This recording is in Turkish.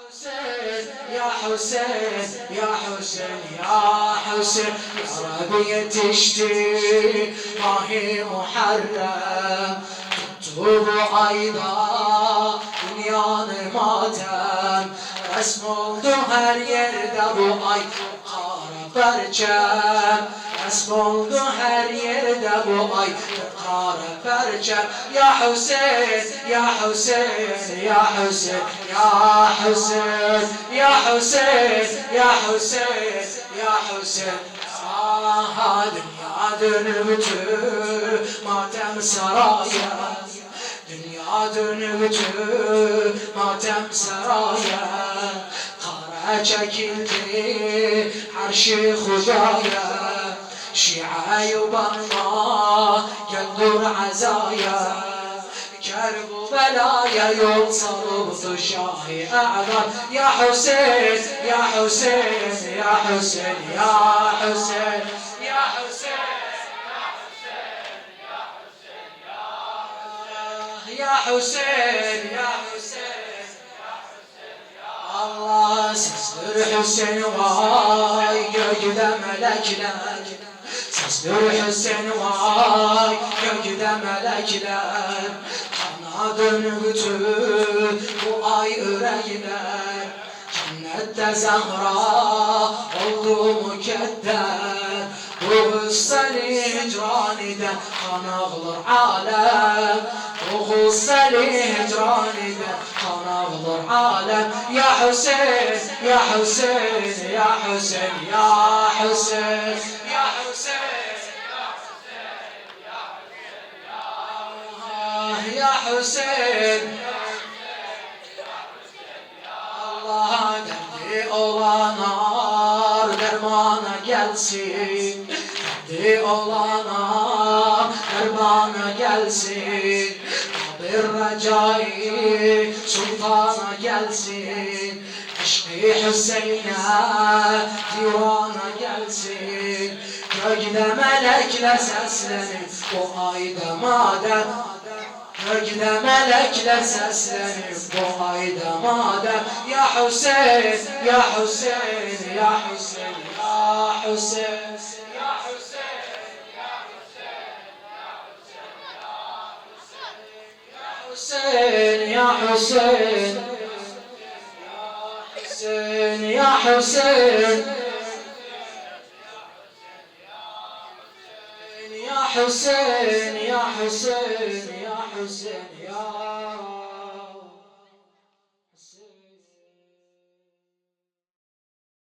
يا حسين يا حسين يا حسين يا ربي يتشتي ما هي محرم تكتب أيضا dünyanı matem resm oldu her yerde bu ay kara perçem resm oldu her yerde bu ay kara perçem ya Hüseyin ya Hüseyin ya Hüseyin ya Hüseyin ya Hüseyin ya Hüseyin ya Hüseyin ah dünya dönüptü matem saraya dünya dönüptü matem saraya kara çekildi arş-ı Hudaya şiayı banma göndur azaya kerbu belaya yol salıldı şahi a'lam ya Hüseyin ya Hüseyin ya Hüseyin ya Hüseyin ya Hüseyin ya Hüseyin ya Hüseyin Allah sestir Hüseyin vay gökte melekler sestir Hüseyin vay gökte melekler kana dönüktü bu ay yürekler cennette Zahra oldu mükedder bu hüsseli hicranide kan ağlar alem bu hüsseli hicranide kan ağlar alem ya Hüseyin ya Hüseyin ya Hüseyin ya Hüseyin ya Hüseyin ya Hüseyin Allah derdi olana dermana gelsin derdi olana dermana gelsin bir Recai Sultan'a gelsin Eşk-i Hüseyin'e divana gelsin gökte melekler seslenip bu ayda madem gökte melekler seslenip bu ayda madem ya Hüseyin ya Hüseyin ya Hüseyin ya Hüseyin ya Hüseyin ya Hüseyin ya Hüseyin ya Hüseyin ya Hüseyin ya Hüseyin